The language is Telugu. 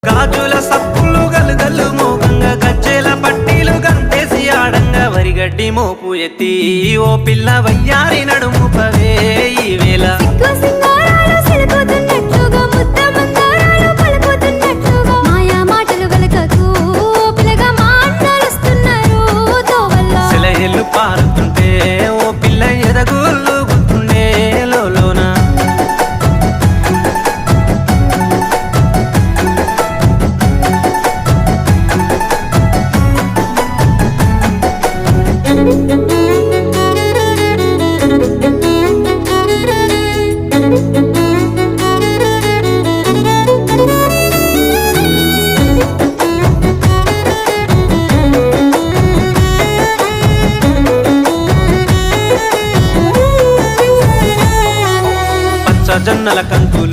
గాజుల సప్పులు గలుగల్లు మోగంగా గజ్జెల పట్టీలు గంతేసి ఆడంగా వరిగడ్డి మోపు ఎత్తి ఓ పిల్ల వయ్యారి నడుము పవే ఈ వేళ సిగ్గు సింగారాలు సిలుకుతున్నట్లుగా ముద్ద మందారాలు పలుకుతున్నట్లుగా మాయా మాటలు వెలకకు పిల్లగా మాట్లాడుస్తున్నారు తోవల్లో సెలయేళ్ళు పారుతుంటే ఓ పిల్ల ఎదగుళ్ళు గుర్తుండే లోన జొన్నల కంకులు